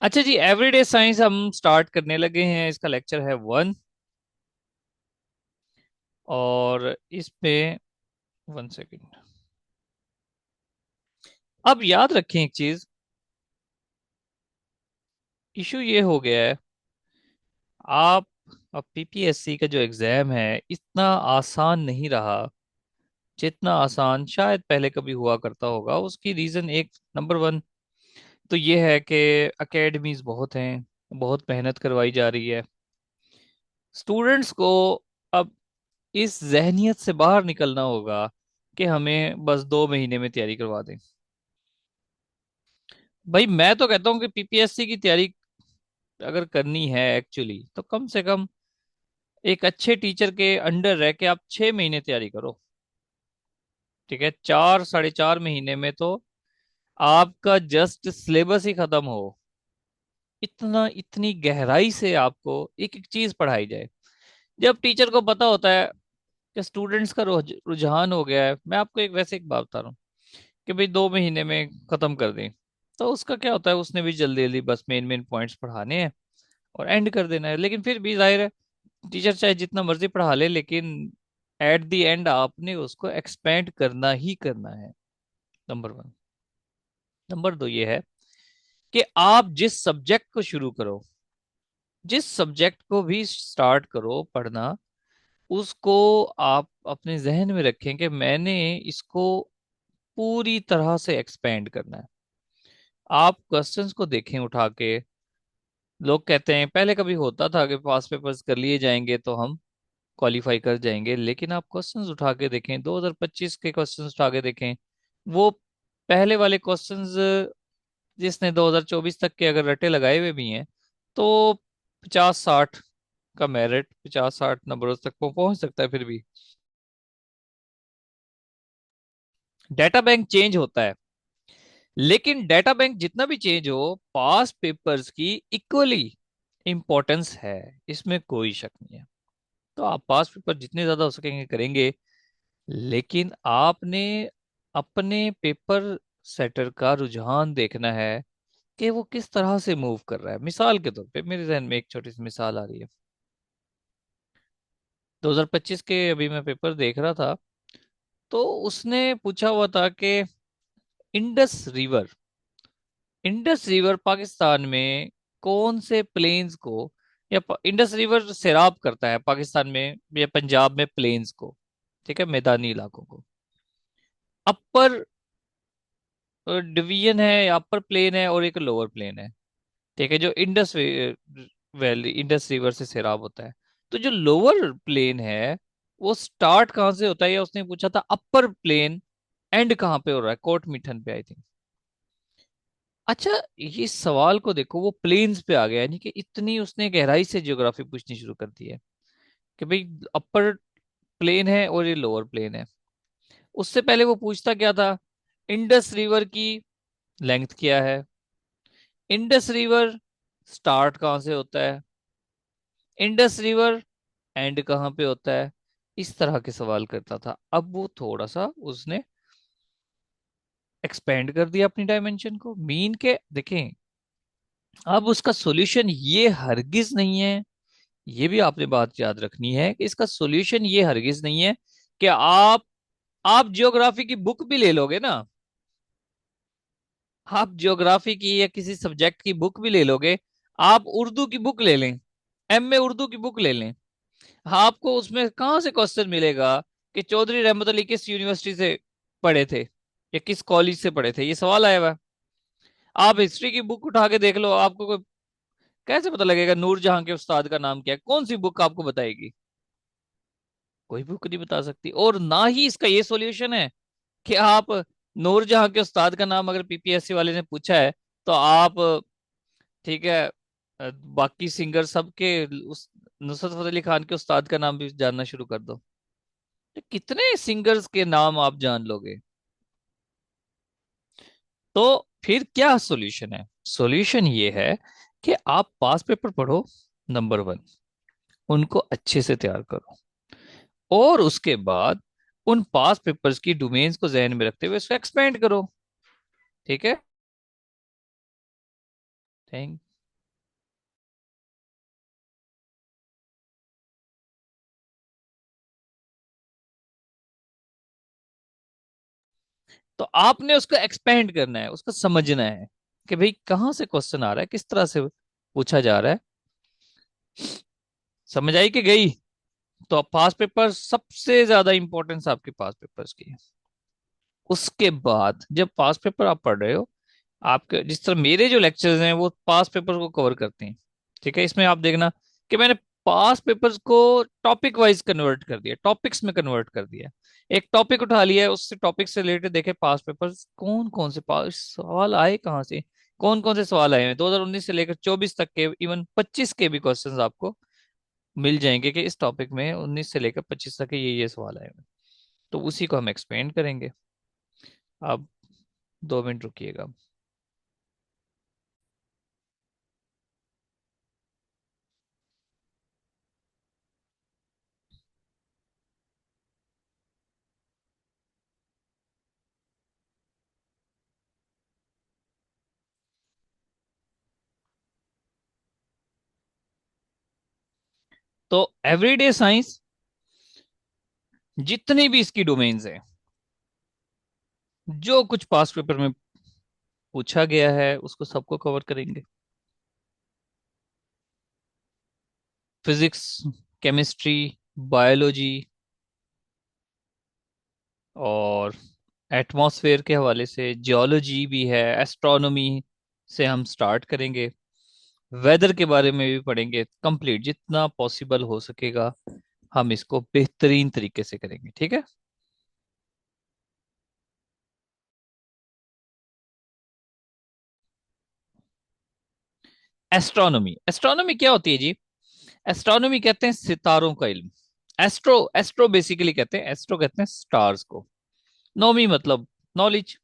अच्छा जी, everyday science हम start करने लगे हैं। इसका लेक्चर है 1। और इसमें 1 सेकेंड। अब याद रखें एक चीज। इशू ये हो गया है। आप अब पीपीएससी का जो एग्जाम है इतना आसान नहीं रहा जितना आसान शायद पहले कभी हुआ करता होगा। उसकी रीजन एक नंबर 1 तो ये है कि एकेडमीज बहुत हैं, बहुत मेहनत करवाई जा रही है स्टूडेंट्स को। अब इस जहनियत से बाहर निकलना होगा कि हमें बस 2 महीने में तैयारी करवा दें। भाई मैं तो कहता हूँ कि पीपीएससी की तैयारी अगर करनी है एक्चुअली तो कम से कम एक अच्छे टीचर के अंडर रह के आप 6 महीने तैयारी करो। ठीक है, 4 साढ़े 4 महीने में तो आपका जस्ट सिलेबस ही खत्म हो। इतना इतनी गहराई से आपको एक एक चीज पढ़ाई जाए। जब टीचर को पता होता है कि स्टूडेंट्स का रुझान हो गया है। मैं आपको एक वैसे एक बात बता रहा हूँ कि भाई 2 महीने में खत्म कर दें, तो उसका क्या होता है, उसने भी जल्दी जल्दी बस मेन मेन पॉइंट्स पढ़ाने हैं और एंड कर देना है। लेकिन फिर भी जाहिर है टीचर चाहे जितना मर्जी पढ़ा ले, लेकिन एट द एंड आपने उसको एक्सपेंड करना ही करना है। नंबर 1। नंबर 2 ये है कि आप जिस सब्जेक्ट को शुरू करो, जिस सब्जेक्ट को भी स्टार्ट करो पढ़ना, उसको आप अपने जहन में रखें कि मैंने इसको पूरी तरह से एक्सपेंड करना है। आप क्वेश्चंस को देखें उठा के। लोग कहते हैं पहले कभी होता था कि पास पेपर्स कर लिए जाएंगे तो हम क्वालिफाई कर जाएंगे, लेकिन आप क्वेश्चंस उठा के देखें, 2025 के क्वेश्चंस उठा के देखें। वो पहले वाले क्वेश्चंस जिसने 2024 तक के अगर रटे लगाए हुए भी हैं तो 50-60 का मेरिट, 50-60 नंबरों तक वो पहुंच सकता है। फिर भी डाटा बैंक चेंज होता है, लेकिन डाटा बैंक जितना भी चेंज हो पास पेपर्स की इक्वली इंपॉर्टेंस है, इसमें कोई शक नहीं है। तो आप पास पेपर जितने ज्यादा हो सकेंगे करेंगे, लेकिन आपने अपने पेपर सेटर का रुझान देखना है कि वो किस तरह से मूव कर रहा है। मिसाल के तौर पे मेरे जहन में एक छोटी सी मिसाल आ रही है। 2025 के अभी मैं पेपर देख रहा था, तो उसने पूछा हुआ था कि Indus river, Indus river Pakistan में कौन से प्लेन्स को, या इंडस रिवर सैराब करता है पाकिस्तान में या पंजाब में प्लेन्स को, ठीक है, मैदानी इलाकों को। अपर डिवीजन है या अपर प्लेन है और एक लोअर प्लेन है। ठीक है, जो वैली इंडस रिवर से सैराब होता है। तो जो लोअर प्लेन है वो स्टार्ट कहाँ से होता है, या उसने पूछा था अपर प्लेन एंड कहाँ पे हो रहा है, कोट मिठन पे आई थिंक। अच्छा, ये सवाल को देखो, वो प्लेन्स पे आ गया, यानी कि इतनी उसने गहराई से ज्योग्राफी पूछनी शुरू कर दी है कि भाई अपर प्लेन है और ये लोअर प्लेन है। उससे पहले वो पूछता क्या था, इंडस रिवर की लेंथ क्या है, इंडस रिवर स्टार्ट कहाँ से होता है, इंडस रिवर एंड कहाँ पे होता है। इस तरह के सवाल करता था। अब वो थोड़ा सा उसने एक्सपेंड कर दिया अपनी डायमेंशन को, मीन के देखें। अब उसका सॉल्यूशन ये हरगिज नहीं है, ये भी आपने बात याद रखनी है कि इसका सॉल्यूशन ये हरगिज नहीं है कि आप जियोग्राफी की बुक भी ले लोगे ना, आप ज्योग्राफी की या किसी सब्जेक्ट की बुक भी ले लोगे, आप उर्दू की बुक ले लें, एमए उर्दू की बुक ले लें, आपको उसमें कहाँ से क्वेश्चन मिलेगा कि चौधरी रहमत अली किस यूनिवर्सिटी से पढ़े थे या किस कॉलेज से पढ़े थे, ये सवाल आया हुआ है। आप हिस्ट्री की बुक उठा के देख लो, आपको कैसे पता लगेगा नूरजहां के उस्ताद का नाम क्या है, कौन सी बुक आपको बताएगी? कोई बुक नहीं बता सकती। और ना ही इसका ये सॉल्यूशन है कि आप नूरजहां के उस्ताद का नाम अगर पीपीएससी वाले ने पूछा है तो आप, ठीक है, बाकी सिंगर सबके उस नुसरत फतेह अली खान के उस्ताद का नाम भी जानना शुरू कर दो, तो कितने सिंगर्स के नाम आप जान लोगे? तो फिर क्या सॉल्यूशन है? सॉल्यूशन ये है कि आप पास पेपर पढ़ो, नंबर 1, उनको अच्छे से तैयार करो, और उसके बाद उन पास पेपर्स की डोमेन्स को जहन में रखते हुए उसको एक्सपेंड करो। ठीक है, थैंक तो आपने उसको एक्सपेंड करना है, उसको समझना है कि भाई कहाँ से क्वेश्चन आ रहा है, किस तरह से पूछा जा रहा है। समझ आई कि गई? तो पास पेपर सबसे ज्यादा इंपॉर्टेंस आपके पास पेपर्स की है। उसके बाद जब पास पेपर आप पढ़ रहे हो, आपके जिस तरह मेरे जो लेक्चर्स हैं वो पास पेपर को कवर करते हैं। ठीक है, इसमें आप देखना कि मैंने पास पेपर्स को टॉपिक वाइज कन्वर्ट कर दिया, टॉपिक्स में कन्वर्ट कर दिया। एक टॉपिक उठा लिया है, उससे टॉपिक से रिलेटेड देखे पास पेपर्स कौन कौन से पास सवाल आए, कहाँ से कौन कौन से सवाल आए हैं 2019 से लेकर 24 तक के, इवन 25 के भी क्वेश्चंस आपको मिल जाएंगे कि इस टॉपिक में 19 से लेकर 25 तक के ये सवाल आए हैं। तो उसी को हम एक्सपेंड करेंगे। आप 2 मिनट रुकिएगा। तो एवरीडे साइंस जितनी भी इसकी डोमेन्स हैं, जो कुछ पास्ट पेपर में पूछा गया है उसको सबको कवर करेंगे। फिजिक्स, केमिस्ट्री, बायोलॉजी, और एटमॉस्फेयर के हवाले से जियोलॉजी भी है, एस्ट्रोनॉमी से हम स्टार्ट करेंगे। वेदर के बारे में भी पढ़ेंगे, कंप्लीट जितना पॉसिबल हो सकेगा हम इसको बेहतरीन तरीके से करेंगे। ठीक है। एस्ट्रोनॉमी, एस्ट्रोनॉमी क्या होती है जी? एस्ट्रोनॉमी कहते हैं सितारों का इल्म। एस्ट्रो, एस्ट्रो बेसिकली कहते हैं, एस्ट्रो कहते हैं स्टार्स को। नोमी मतलब नॉलेज,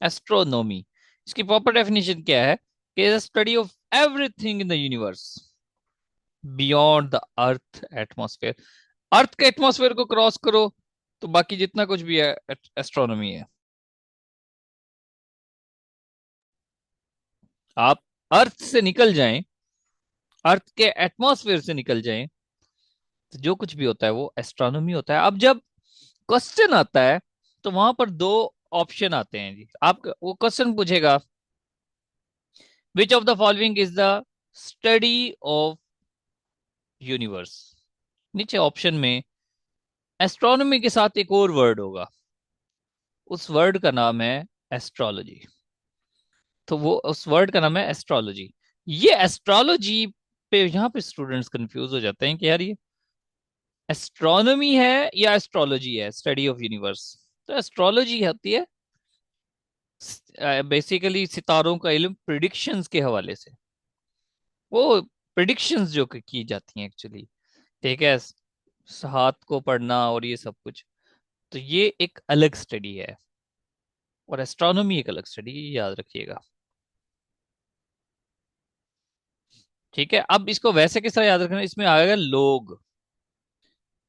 एस्ट्रोनॉमी। इसकी प्रॉपर डेफिनेशन क्या है कि study of everything in the universe beyond the earth atmosphere. Earth के एटमॉस्फेयर को क्रॉस करो तो बाकी जितना कुछ भी है एस्ट्रोनॉमी है। आप अर्थ से निकल जाएं, अर्थ के एटमॉस्फेयर से निकल जाएं, तो जो कुछ भी होता है वो एस्ट्रोनॉमी होता है। अब जब क्वेश्चन आता है तो वहां पर दो ऑप्शन आते हैं जी। आप वो क्वेश्चन पूछेगा which of the following is the study of universe. नीचे ऑप्शन में एस्ट्रोनॉमी के साथ एक और वर्ड होगा, उस वर्ड का नाम है एस्ट्रोलॉजी। तो वो उस वर्ड का नाम है एस्ट्रोलॉजी। ये एस्ट्रोलॉजी पे यहाँ पे स्टूडेंट्स कंफ्यूज हो जाते हैं कि यार ये एस्ट्रोनॉमी है या एस्ट्रोलॉजी है, स्टडी ऑफ यूनिवर्स। तो एस्ट्रोलॉजी होती है बेसिकली सितारों का इल्म प्रिडिक्शंस के हवाले से, वो प्रिडिक्शंस जो की जाती हैं एक्चुअली। ठीक है, हाथ को पढ़ना और ये सब कुछ, तो ये एक अलग स्टडी है और एस्ट्रोनॉमी एक अलग स्टडी, याद रखिएगा। ठीक है, अब इसको वैसे किस तरह याद रखना, इसमें आएगा लोग।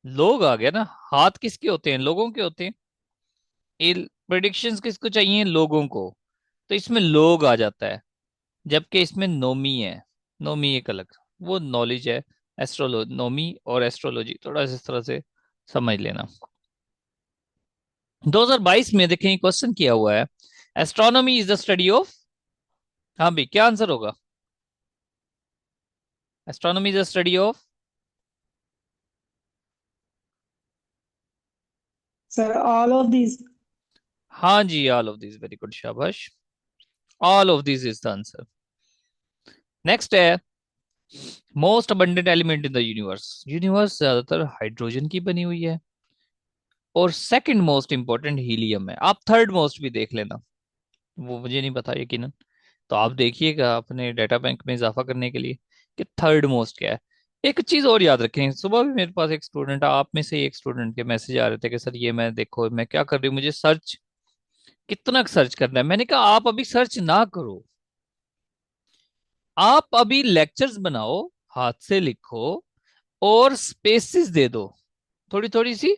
लोग आ गया ना, हाथ किसके होते हैं? लोगों के होते हैं। ये प्रिडिक्शंस किसको चाहिए? लोगों को। तो इसमें लोग आ जाता है, जबकि इसमें नोमी है। नोमी एक अलग, वो नॉलेज है। एस्ट्रोनोमी और एस्ट्रोलॉजी थोड़ा सा इस तरह से समझ लेना। 2022 में देखें क्वेश्चन किया हुआ है, astronomy is the study of. हाँ भाई, क्या आंसर होगा? Astronomy is the study of. Sir, all of these. हाँ जी, all of this, very good, शाबाश। All of this is the answer. Next है most abundant element in the universe. Universe ज्यादातर hydrogen की बनी हुई है, और सेकंड मोस्ट इंपॉर्टेंट हीलियम है। आप थर्ड मोस्ट भी देख लेना, वो मुझे नहीं पता यकीनन। तो आप देखिएगा अपने डाटा बैंक में इजाफा करने के लिए कि थर्ड मोस्ट क्या है। एक चीज और याद रखें, सुबह भी मेरे पास एक स्टूडेंट, आप में से एक स्टूडेंट के मैसेज आ रहे थे कि सर ये मैं देखो मैं क्या कर रही हूँ, मुझे सर्च कितना सर्च करना है। मैंने कहा आप अभी सर्च ना करो, आप अभी लेक्चर्स बनाओ, हाथ से लिखो और स्पेसिस दे दो, थोड़ी थोड़ी सी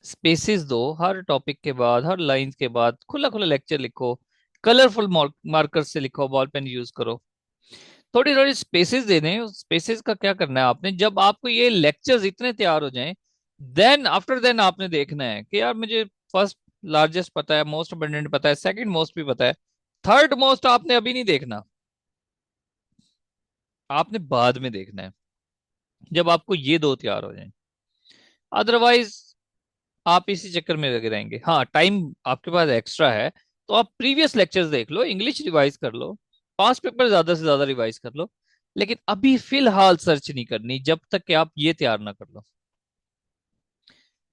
स्पेसिस दो हर टॉपिक के बाद, हर लाइन के बाद खुला खुला लेक्चर लिखो। कलरफुल मार्कर से लिखो, बॉल पेन यूज करो। थोड़ी थोड़ी स्पेसेस दे दें। स्पेसेस का क्या करना है आपने, जब आपको ये लेक्चर्स इतने तैयार हो जाएं, देन आफ्टर देन आपने देखना है कि यार मुझे फर्स्ट लार्जेस्ट पता है, मोस्ट अबंडेंट पता है, सेकंड मोस्ट भी पता है, थर्ड मोस्ट आपने अभी नहीं देखना, आपने बाद में देखना है, जब आपको ये दो तैयार हो जाए। अदरवाइज आप इसी चक्कर में लगे रहेंगे। हाँ, टाइम आपके पास एक्स्ट्रा है तो आप प्रीवियस लेक्चर्स देख लो, इंग्लिश रिवाइज कर लो, पास्ट पेपर ज्यादा से ज्यादा रिवाइज कर लो, लेकिन अभी फिलहाल सर्च नहीं करनी जब तक कि आप ये तैयार ना कर लो।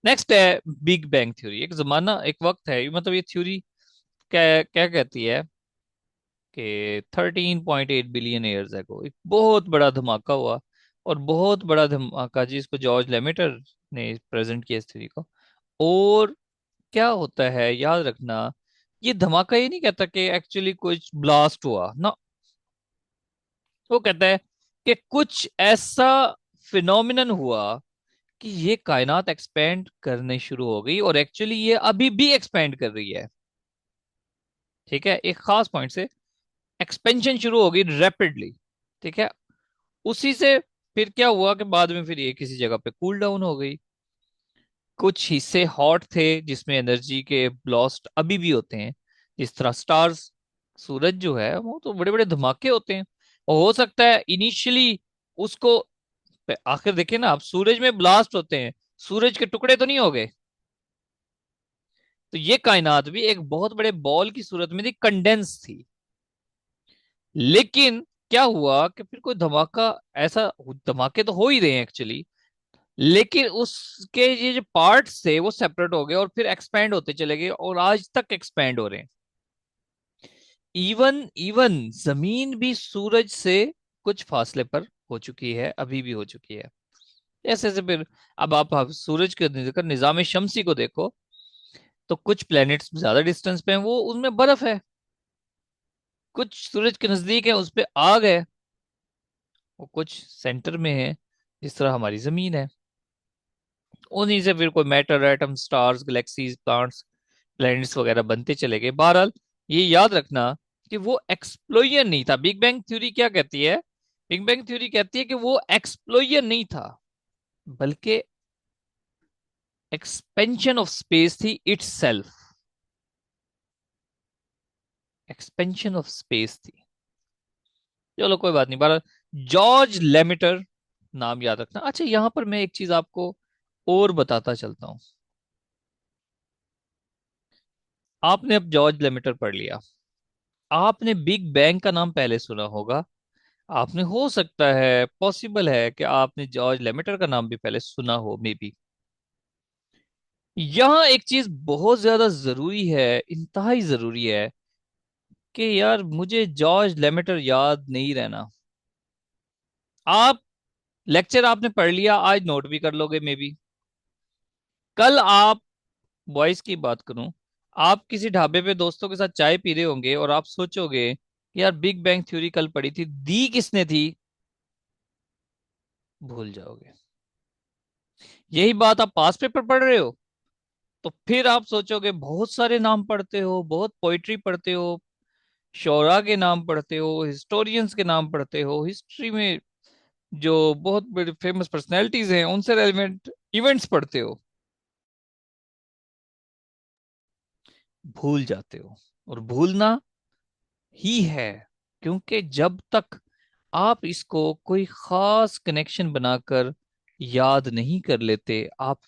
नेक्स्ट है बिग बैंग थ्योरी। एक जमाना, एक वक्त है, मतलब ये थ्योरी क्या क्या कहती है कि 13.8 बिलियन ईयर्स एगो एक बहुत बड़ा धमाका हुआ, और बहुत बड़ा धमाका जी, इसको जॉर्ज लेमेटर ने प्रेजेंट किया इस थ्योरी को। और क्या होता है याद रखना, ये धमाका ये नहीं कहता कि एक्चुअली कुछ ब्लास्ट हुआ ना, वो कहता है कि कुछ ऐसा फिनोमिनन हुआ कि ये कायनात एक्सपेंड करने शुरू हो गई, और एक्चुअली ये अभी भी एक्सपेंड कर रही है। ठीक है, एक खास पॉइंट से एक्सपेंशन शुरू हो गई रैपिडली। ठीक है, उसी से फिर क्या हुआ कि बाद में फिर ये किसी जगह पे कूल डाउन हो गई। कुछ हिस्से हॉट थे जिसमें एनर्जी के ब्लास्ट अभी भी होते हैं, जिस तरह स्टार्स, सूरज जो है वो तो बड़े बड़े धमाके होते हैं। और हो सकता है इनिशियली उसको, आखिर देखिए ना आप, सूरज में ब्लास्ट होते हैं, सूरज के टुकड़े तो नहीं हो गए। तो ये कायनात भी एक बहुत बड़े बॉल की सूरत में थी, कंडेंस थी। लेकिन क्या हुआ कि फिर कोई धमाका, ऐसा धमाके तो हो ही रहे हैं एक्चुअली, लेकिन उसके ये जो पार्ट्स थे वो सेपरेट हो गए और फिर एक्सपैंड होते चले गए, और आज तक एक्सपैंड हो रहे हैं। इवन इवन जमीन भी सूरज से कुछ फासले पर हो चुकी है, अभी भी हो चुकी है। ऐसे ऐसे फिर, अब आप सूरज के निजाम शमसी को देखो, तो कुछ प्लैनेट्स ज्यादा डिस्टेंस पे हैं, वो उनमें बर्फ है, कुछ सूरज के नजदीक है उस पे आग है, वो कुछ सेंटर में है, जिस तरह हमारी जमीन है। उन्हीं से फिर कोई matter, atom, stars, galaxies, plants, planets वगैरह बनते चले गए। बहरहाल ये याद रखना कि वो एक्सप्लोजन नहीं था। बिग बैंग थ्योरी क्या कहती है? बिग बैंग थ्योरी कहती है कि वो एक्सप्लोजन नहीं था, बल्कि एक्सपेंशन ऑफ स्पेस थी it's self, expansion of space थी। चलो कोई बात नहीं। बहरहाल जॉर्ज लेमिटर नाम याद रखना। अच्छा, यहां पर मैं एक चीज आपको और बताता चलता हूं। आपने अब जॉर्ज लेमिटर पढ़ लिया, आपने बिग बैंग का नाम पहले सुना होगा, आपने, हो सकता है, पॉसिबल है कि आपने जॉर्ज लेमेटर का नाम भी पहले सुना हो, मे बी। यहां एक चीज बहुत ज्यादा जरूरी है, इंतहाई जरूरी है, कि यार मुझे जॉर्ज लेमेटर याद नहीं रहना। आप लेक्चर आपने पढ़ लिया, आज नोट भी कर लोगे मे बी। कल आप, बॉयज की बात करूं, आप किसी ढाबे पे दोस्तों के साथ चाय पी रहे होंगे और आप सोचोगे कि यार बिग बैंग थ्योरी कल पढ़ी थी, दी किसने थी, भूल जाओगे। यही बात आप पास पेपर पढ़ रहे हो, तो फिर आप सोचोगे, बहुत सारे नाम पढ़ते हो, बहुत पोइट्री पढ़ते हो, शोरा के नाम पढ़ते हो, हिस्टोरियंस के नाम पढ़ते हो, हिस्ट्री में जो बहुत बड़े फेमस पर्सनैलिटीज हैं उनसे रेलिवेंट इवेंट्स पढ़ते हो, भूल जाते हो। और भूलना ही है, क्योंकि जब तक आप इसको कोई खास कनेक्शन बनाकर याद नहीं कर लेते, आप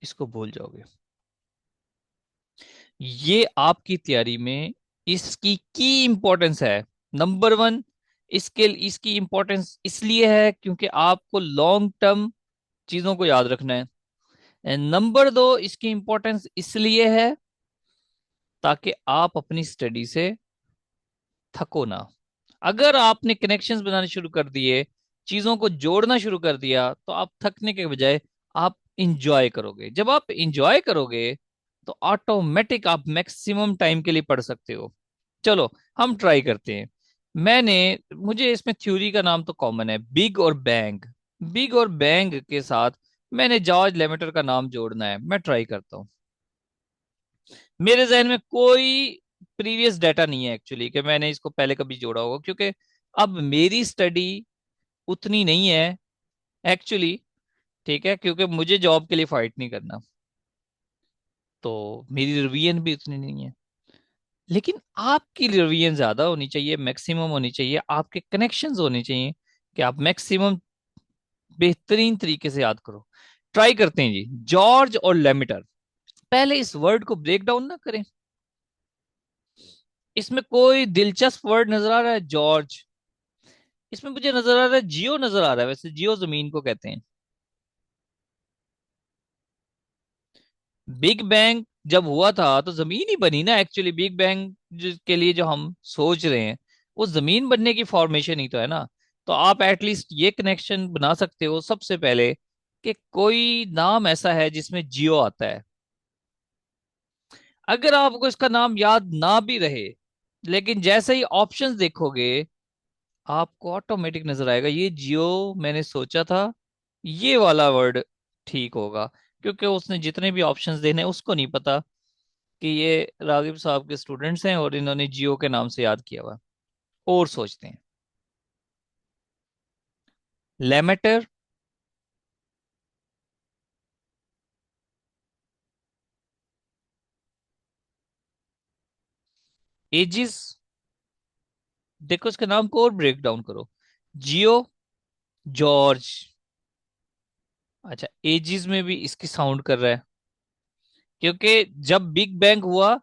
इसको भूल जाओगे। ये आपकी तैयारी में इसकी की इंपॉर्टेंस है। नंबर वन, इसके इसकी इंपॉर्टेंस इसलिए है क्योंकि आपको लॉन्ग टर्म चीजों को याद रखना है। एंड नंबर दो, इसकी इंपॉर्टेंस इसलिए है ताकि आप अपनी स्टडी से थको ना। अगर आपने कनेक्शंस बनाने शुरू कर दिए, चीजों को जोड़ना शुरू कर दिया, तो आप थकने के बजाय आप इंजॉय करोगे। जब आप इंजॉय करोगे तो ऑटोमेटिक आप मैक्सिमम टाइम के लिए पढ़ सकते हो। चलो हम ट्राई करते हैं। मैंने, मुझे इसमें थ्योरी का नाम तो कॉमन है, बिग और बैंग। बिग और बैंग के साथ मैंने जॉर्ज लेमेटर का नाम जोड़ना है। मैं ट्राई करता हूँ। मेरे जहन में कोई प्रीवियस डाटा नहीं है एक्चुअली कि मैंने इसको पहले कभी जोड़ा होगा, क्योंकि अब मेरी स्टडी उतनी नहीं है एक्चुअली। ठीक है, क्योंकि मुझे जॉब के लिए फाइट नहीं करना। तो मेरी रिवीजन भी उतनी नहीं है। लेकिन आपकी रिवीजन ज्यादा होनी चाहिए, मैक्सिमम होनी चाहिए, आपके कनेक्शंस होने चाहिए कि आप मैक्सिमम बेहतरीन तरीके से याद करो। ट्राई करते हैं जी, जॉर्ज और लेमिटर। पहले इस वर्ड को ब्रेक डाउन ना करें। इसमें कोई दिलचस्प वर्ड नजर आ रहा है? जॉर्ज। इसमें मुझे नजर आ रहा है जियो, नजर आ रहा है। वैसे जियो जमीन को कहते हैं। बिग बैंग जब हुआ था तो जमीन ही बनी ना एक्चुअली। बिग बैंग के लिए जो हम सोच रहे हैं, वो जमीन बनने की फॉर्मेशन ही तो है ना। तो आप एटलीस्ट ये कनेक्शन बना सकते हो सबसे पहले कि कोई नाम ऐसा है जिसमें जियो आता है। अगर आपको इसका नाम याद ना भी रहे, लेकिन जैसे ही ऑप्शंस देखोगे, आपको ऑटोमेटिक नजर आएगा ये जियो मैंने सोचा था, ये वाला वर्ड ठीक होगा। क्योंकि उसने जितने भी ऑप्शंस देने उसको नहीं पता कि ये रागिब साहब के स्टूडेंट्स हैं और इन्होंने जियो के नाम से याद किया हुआ। और सोचते हैं, लेमेटर, एजिस। देखो इसके नाम को और ब्रेक डाउन करो। जियो, जॉर्ज। अच्छा, एजिस में भी इसकी साउंड कर रहा है, क्योंकि जब बिग बैंग हुआ,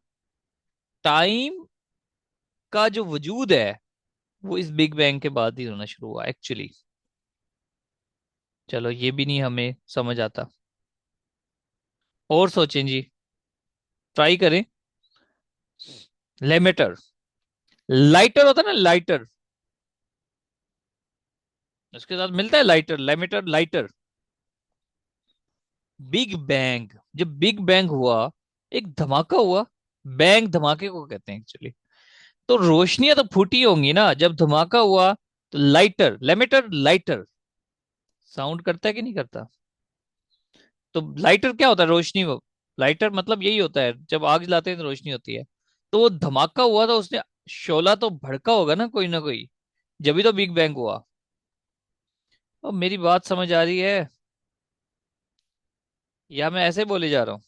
टाइम का जो वजूद है वो इस बिग बैंग के बाद ही होना शुरू हुआ एक्चुअली। चलो ये भी नहीं हमें समझ आता। और सोचें जी, ट्राई करें। लेमेटर। लाइटर होता है ना, लाइटर। उसके साथ मिलता है लाइटर, लेमेटर, लाइटर। बिग बैंग, जब बिग बैंग हुआ, एक धमाका हुआ। बैंग धमाके को कहते हैं एक्चुअली। तो रोशनियां तो फूटी होंगी ना जब धमाका हुआ। तो लाइटर, लेमेटर, लाइटर साउंड करता है कि नहीं करता? तो लाइटर क्या होता है? रोशनी। वो लाइटर मतलब यही होता है, जब आग जलाते हैं तो रोशनी होती है। तो वो धमाका हुआ था, उसने शोला तो भड़का होगा ना कोई, जब भी तो बिग बैंग हुआ। और मेरी बात समझ आ रही है या मैं ऐसे बोले जा रहा हूँ?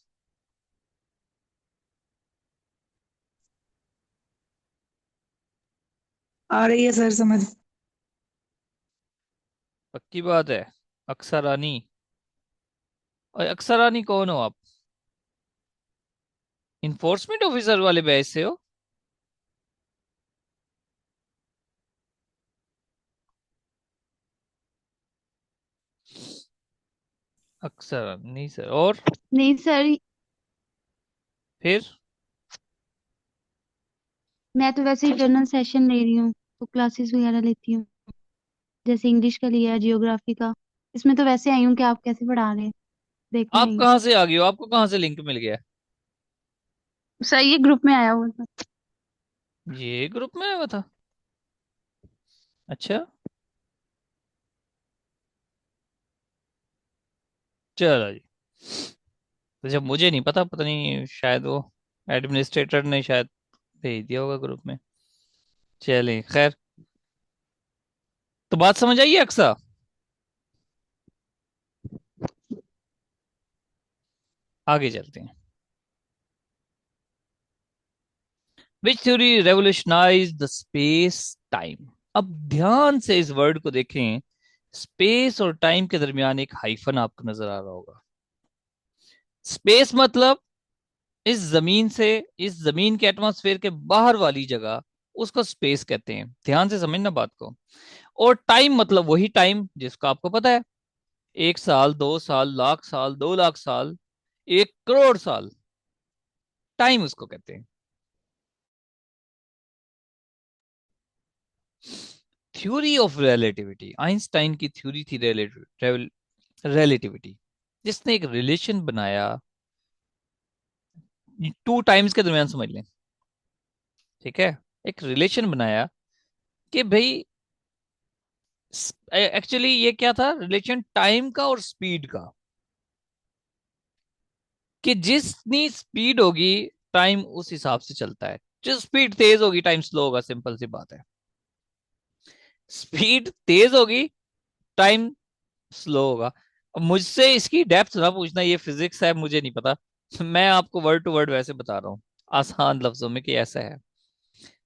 आ रही है सर समझ। पक्की बात है? अक्सरानी। और अक्सरानी कौन हो आप? इन्फोर्समेंट ऑफिसर वाले बैच से हो? अक्सरानी सर। और नहीं सर, फिर? मैं तो वैसे ही जनरल सेशन ले रही हूँ, तो क्लासेस वगैरह लेती हूँ। जैसे इंग्लिश का लिया है, जियोग्राफी का। इसमें तो वैसे आई हूँ कि आप कैसे पढ़ा रहे हैं, देखने आप आई हूँ। कहाँ से आ गए हो? आपको कहाँ से लिंक मिल गया? सर ये ग्रुप में आया हुआ था। ये ग्रुप में आया हुआ था? अच्छा, चलो जी। तो जब मुझे नहीं पता, पता नहीं शायद वो एडमिनिस्ट्रेटर ने शायद भेज दिया होगा ग्रुप में। चलें खैर। तो बात समझ आई है अक्सा? आगे चलते हैं। विच theory revolutionise the space time? अब ध्यान से इस वर्ड को देखें। स्पेस और टाइम के दरमियान एक हाइफन आपको नजर आ रहा होगा। स्पेस मतलब इस जमीन से, इस जमीन के एटमॉस्फेयर के बाहर वाली जगह, उसको स्पेस कहते हैं। ध्यान से समझना बात को। और टाइम मतलब वही टाइम जिसका आपको पता है, 1 साल, 2 साल, लाख साल, 2 लाख साल, 1 करोड़ साल। टाइम उसको कहते हैं। थ्योरी ऑफ रिलेटिविटी, आइंस्टाइन की थ्योरी थी रिलेटिविटी, जिसने एक रिलेशन बनाया। टू टाइम्स के दरमियान समझ लें, ठीक है। एक रिलेशन बनाया कि भाई, एक्चुअली ये क्या था रिलेशन, टाइम का और स्पीड का। कि जितनी स्पीड होगी, टाइम उस हिसाब से चलता है। जो स्पीड तेज होगी, टाइम स्लो होगा, सिंपल सी बात है। स्पीड तेज होगी, टाइम स्लो होगा। अब मुझसे इसकी डेप्थ ना पूछना, ये फिजिक्स है, मुझे नहीं पता। मैं आपको वर्ड टू वर्ड वैसे बता रहा हूँ, आसान लफ्जों में, कि ऐसा है।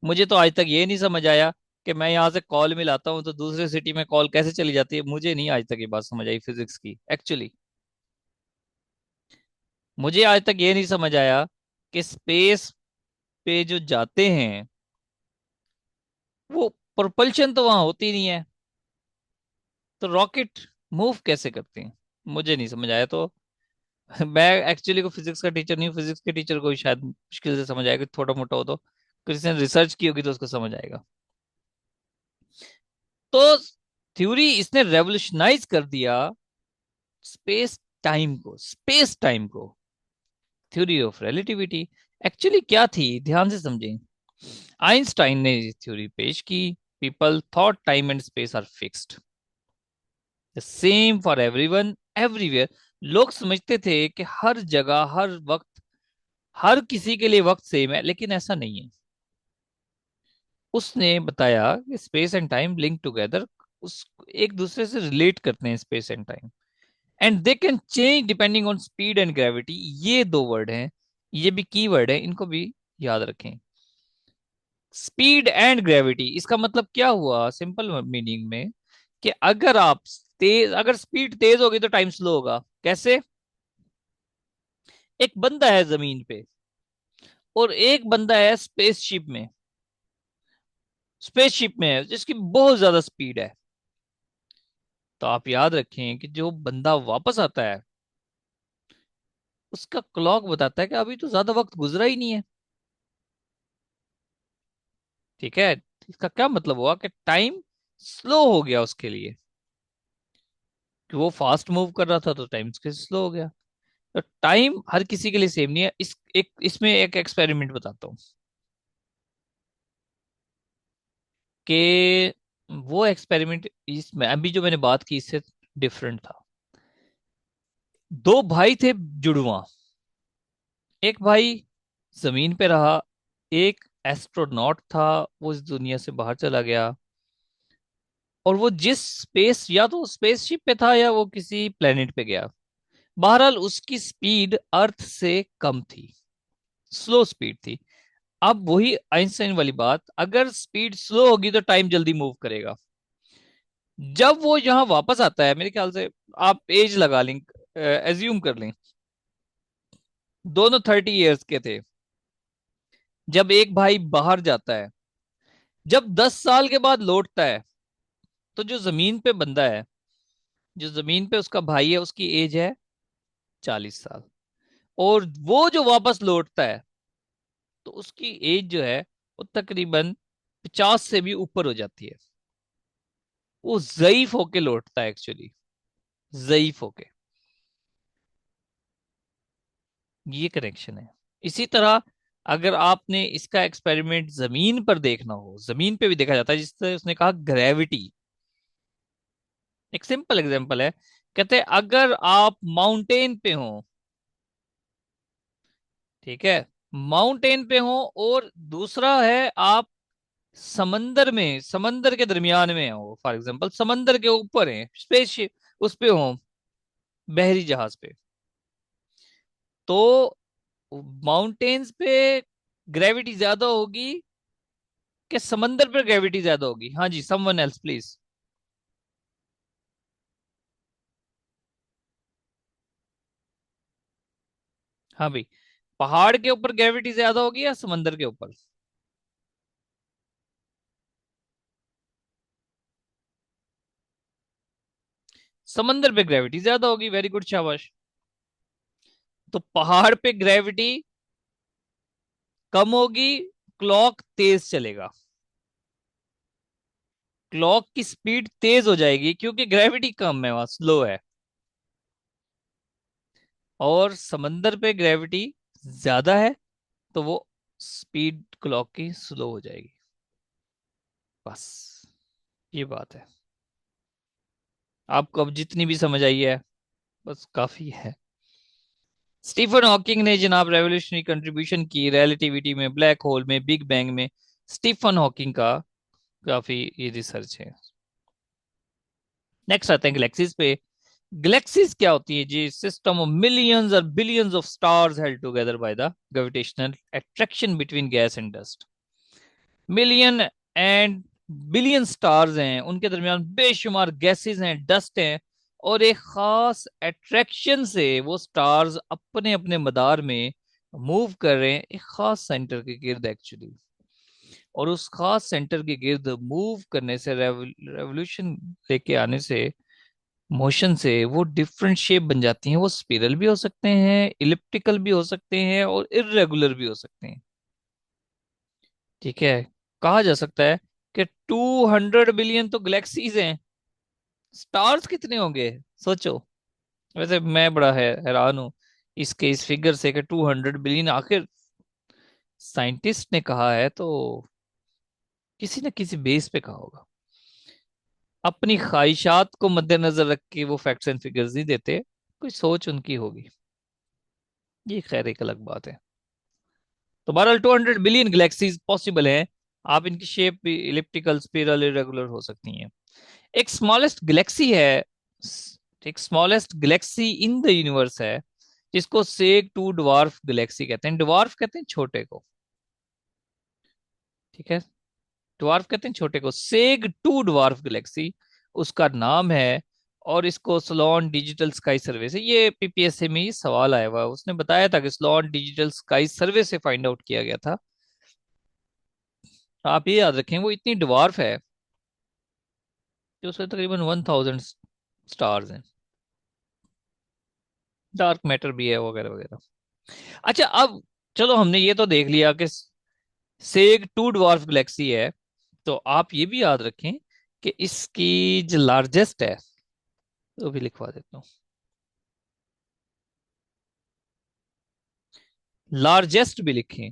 मुझे तो आज तक ये नहीं समझ आया कि मैं यहाँ से कॉल मिलाता हूँ तो दूसरे सिटी में कॉल कैसे चली जाती है। मुझे नहीं आज तक ये बात समझ आई फिजिक्स की एक्चुअली। मुझे आज तक ये नहीं समझ आया कि स्पेस पे जो जाते हैं वो प्रोपल्शन तो वहां होती नहीं है, तो रॉकेट मूव कैसे करते हैं? मुझे नहीं समझ आया। तो मैं एक्चुअली को फिजिक्स का टीचर नहीं हूँ, फिजिक्स के टीचर को ही शायद मुश्किल से समझ आएगा, थोड़ा मोटा हो तो किसी ने रिसर्च की होगी तो उसको समझ आएगा। तो थ्योरी इसने रेवोल्यूशनाइज कर दिया स्पेस टाइम को, थ्योरी ऑफ रिलेटिविटी। एक्चुअली क्या थी, ध्यान से समझें। आइंस्टाइन ने थ्योरी पेश की, people thought time and space are fixed, same for everyone everywhere. लोग समझते थे कि हर जगह हर वक्त हर किसी के लिए वक्त सेम है, लेकिन ऐसा नहीं है। उसने बताया कि space and time link together, उस एक दूसरे से रिलेट करते हैं space and time, and they can change depending on speed and gravity. ये दो वर्ड हैं, ये भी की वर्ड है, इनको भी याद रखें। स्पीड एंड ग्रेविटी, इसका मतलब क्या हुआ सिंपल मीनिंग में, कि अगर स्पीड तेज होगी तो टाइम स्लो होगा। कैसे? एक बंदा है जमीन पे और एक बंदा है स्पेसशिप में है जिसकी बहुत ज्यादा स्पीड है। तो आप याद रखें कि जो बंदा वापस आता है उसका क्लॉक बताता है कि अभी तो ज्यादा वक्त गुजरा ही नहीं है। ठीक है, इसका क्या मतलब हुआ कि टाइम स्लो हो गया उसके लिए, कि वो फास्ट मूव कर रहा था तो टाइम उसके स्लो हो गया। तो टाइम हर किसी के लिए सेम नहीं है। इसमें एक एक्सपेरिमेंट बताता हूँ कि वो एक्सपेरिमेंट इसमें अभी जो मैंने बात की इससे डिफरेंट था। दो भाई थे जुड़वा। एक भाई जमीन पे रहा, एक एस्ट्रोनॉट था, वो इस दुनिया से बाहर चला गया। और वो जिस स्पेस, या तो स्पेसशिप पे था या वो किसी प्लेनेट पे गया, बहरहाल उसकी स्पीड अर्थ से कम थी, स्लो स्पीड थी। अब वही आइंस्टाइन वाली बात, अगर स्पीड स्लो होगी तो टाइम जल्दी मूव करेगा। जब वो यहाँ वापस आता है, मेरे ख्याल से आप एज लगा लें, एज्यूम कर लें, दोनों 30 इयर्स के थे। जब एक भाई बाहर जाता है, जब 10 साल के बाद लौटता है, तो जो जमीन पे बंदा है, जो जमीन पे उसका भाई है, उसकी एज है 40 साल। और वो जो वापस लौटता है तो उसकी एज जो है वो तकरीबन 50 से भी ऊपर हो जाती है। वो जयीफ होके लौटता है एक्चुअली, जयीफ होके। ये कनेक्शन है। इसी तरह अगर आपने इसका एक्सपेरिमेंट जमीन पर देखना हो, जमीन पे भी देखा जाता है, जिससे उसने कहा ग्रेविटी। एक सिंपल एग्जांपल है, कहते हैं अगर आप माउंटेन पे हो, ठीक है, माउंटेन पे हो, और दूसरा है आप समंदर के दरमियान में हो, फॉर एग्जांपल समंदर के ऊपर है, स्पेसशिप उस पे हो, बहरी जहाज पे, तो माउंटेन्स पे ग्रेविटी ज्यादा होगी कि समंदर पर ग्रेविटी ज्यादा होगी? हाँ जी, समवन एल्स प्लीज। हाँ भाई, पहाड़ के ऊपर ग्रेविटी ज्यादा होगी या समंदर के ऊपर? समंदर पे ग्रेविटी ज्यादा होगी, वेरी गुड, शाबाश। तो पहाड़ पे ग्रेविटी कम होगी, क्लॉक तेज चलेगा, क्लॉक की स्पीड तेज हो जाएगी क्योंकि ग्रेविटी कम है, वहां स्लो है। और समंदर पे ग्रेविटी ज्यादा है, तो वो स्पीड क्लॉक की स्लो हो जाएगी। बस ये बात है। आपको अब जितनी भी समझ आई है बस काफी है। स्टीफन हॉकिंग ने जनाब रेवोल्यूशनरी कंट्रीब्यूशन की रिलेटिविटी में, ब्लैक होल में, बिग बैंग में। स्टीफन हॉकिंग का काफी ये रिसर्च है। नेक्स्ट आते हैं गैलेक्सीज पे। गैलेक्सीज क्या होती है जी? सिस्टम ऑफ मिलियंस और billions of stars held together by the gravitational attraction between gas and dust. Million and billion stars हैं, उनके दरमियान बेशुमार गैसेस हैं, डस्ट हैं, और एक खास अट्रैक्शन से वो स्टार्स अपने अपने मदार में मूव कर रहे हैं, एक खास सेंटर के गिर्द एक्चुअली। और उस खास सेंटर के गिर्द मूव करने से, रेवोल्यूशन लेके आने से, मोशन से वो डिफरेंट शेप बन जाती हैं। वो स्पिरल भी हो सकते हैं, इलिप्टिकल भी हो सकते हैं, और इरेगुलर भी हो सकते हैं। ठीक है, कहा जा सकता है कि 200 बिलियन तो गैलेक्सीज हैं, स्टार्स कितने होंगे सोचो। वैसे मैं बड़ा हैरान हूं इसके इस फिगर से कि 200 बिलियन आखिर साइंटिस्ट ने कहा है तो किसी न किसी बेस पे कहा होगा। अपनी ख्वाहिशात को मद्देनजर रख के वो फैक्ट्स एंड फिगर्स नहीं देते, कोई सोच उनकी होगी, ये खैर एक अलग बात है। तो बहरहाल 200 बिलियन गैलेक्सीज पॉसिबल है। आप इनकी शेप भी इलिप्टिकल, स्पिरल, इरेगुलर हो सकती हैं। एक स्मॉलेस्ट गैलेक्सी है, एक smallest Galaxy in the universe है, जिसको सेग टू ड्वार्फ गैलेक्सी कहते हैं। ड्वार्फ कहते हैं छोटे को, ठीक है, ड्वार्फ कहते हैं छोटे को। सेग टू ड्वार्फ गैलेक्सी उसका नाम है। और इसको स्लॉन डिजिटल स्काई सर्वे से, ये पीपीएससी में ही सवाल आया हुआ है, उसने बताया था कि स्लॉन डिजिटल स्काई सर्वे से फाइंड आउट किया गया था। आप ये याद रखें वो इतनी ड्वार्फ है कि उसमें तकरीबन 1000 स्टार्स हैं, डार्क मैटर भी है वगैरह वगैरह। अच्छा, अब चलो हमने ये तो देख लिया कि सेग टू ड्वार्फ गैलेक्सी है। तो आप ये भी याद रखें कि इसकी जो लार्जेस्ट है, वो भी लिखवा देता हूँ, लार्जेस्ट भी लिखें।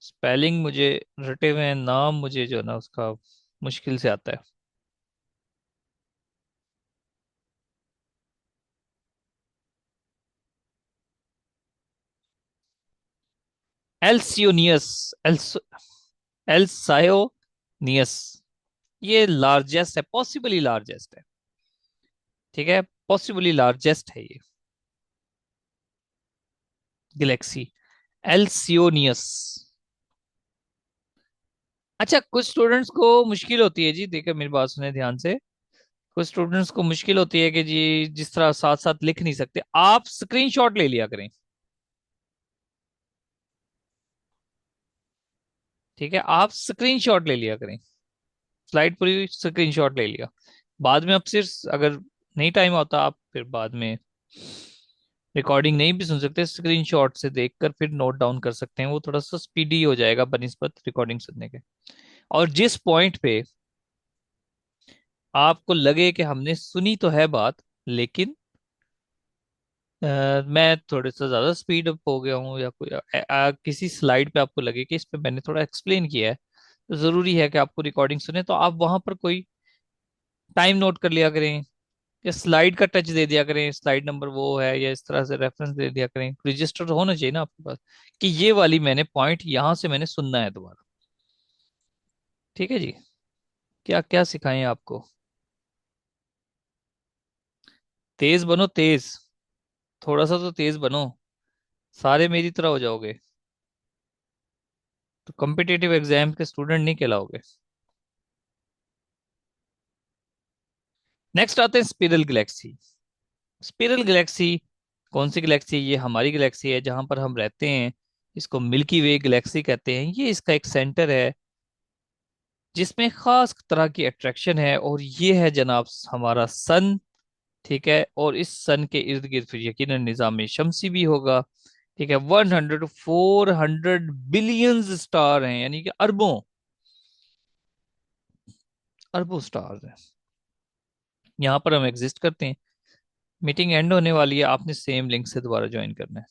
स्पेलिंग मुझे रटे हुए हैं, नाम मुझे जो है ना उसका मुश्किल से आता है। एल्सियोनियस, एल्स एल्सायोनियस, ये लार्जेस्ट है, पॉसिबली लार्जेस्ट है। ठीक है, पॉसिबली लार्जेस्ट है ये गैलेक्सी, एल्सियोनियस। अच्छा, कुछ स्टूडेंट्स को मुश्किल होती है जी, देखिए मेरी बात सुने ध्यान से। कुछ स्टूडेंट्स को मुश्किल होती है कि जी जिस तरह साथ साथ लिख नहीं सकते, आप स्क्रीनशॉट ले लिया करें। ठीक है, आप स्क्रीनशॉट ले लिया करें, स्लाइड पूरी स्क्रीनशॉट ले लिया। बाद में आप सिर्फ अगर नहीं टाइम होता, आप फिर बाद में रिकॉर्डिंग नहीं भी सुन सकते, स्क्रीनशॉट से देखकर फिर नोट डाउन कर सकते हैं, वो थोड़ा सा स्पीडी हो जाएगा बनिस्बत रिकॉर्डिंग सुनने के। और जिस पॉइंट पे आपको लगे कि हमने सुनी तो है बात, लेकिन मैं थोड़े सा ज्यादा स्पीड अप हो गया हूँ, या कोई किसी स्लाइड पे आपको लगे कि इस पे मैंने थोड़ा एक्सप्लेन किया है, तो जरूरी है कि आपको रिकॉर्डिंग सुने, तो आप वहां पर कोई टाइम नोट कर लिया करें, या स्लाइड का टच दे दिया करें, स्लाइड नंबर वो है, या इस तरह से रेफरेंस दे दिया करें, रजिस्टर होना चाहिए ना आपके पास कि ये वाली मैंने पॉइंट यहां से मैंने सुनना है दोबारा। ठीक है जी, क्या क्या सिखाएं आपको? तेज बनो, तेज, थोड़ा सा तो तेज बनो, सारे मेरी तरह हो जाओगे तो कॉम्पिटेटिव एग्जाम के स्टूडेंट नहीं कहलाओगे। नेक्स्ट आते हैं स्पिरल गैलेक्सी। स्पिरल गैलेक्सी कौन सी गैलेक्सी है? ये हमारी गैलेक्सी है जहां पर हम रहते हैं, इसको मिल्की वे गैलेक्सी कहते हैं। ये इसका एक सेंटर है जिसमें खास तरह की अट्रैक्शन है, और ये है जनाब हमारा सन। ठीक है, और इस सन के इर्द गिर्द फिर यकीनन निजाम शमसी भी होगा। ठीक है, 100 to 400 बिलियंस स्टार हैं, यानी कि अरबों अरबों स्टार हैं, यहाँ पर हम एग्जिस्ट करते हैं। मीटिंग एंड होने वाली है, आपने सेम लिंक से दोबारा ज्वाइन करना है।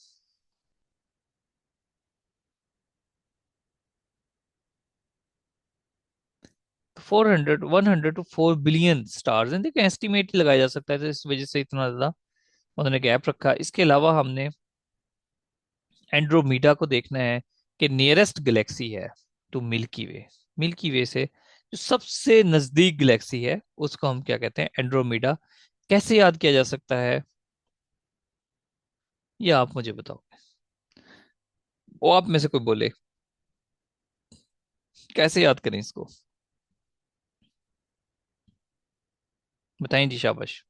100 to 4 बिलियन स्टार्स हैं, देखिए एस्टिमेट लगाया जा सकता है, तो इस वजह से इतना ज्यादा उन्होंने गैप रखा। इसके अलावा हमने एंड्रोमीडा को देखना है कि नियरेस्ट गैलेक्सी है टू मिल्की वे, मिल्की वे से जो सबसे नजदीक गैलेक्सी है उसको हम क्या कहते हैं? एंड्रोमीडा। कैसे याद किया जा सकता है, ये आप मुझे बताओ। वो आप में से कोई बोले, कैसे याद करें इसको? बताएं जी, शाबाश।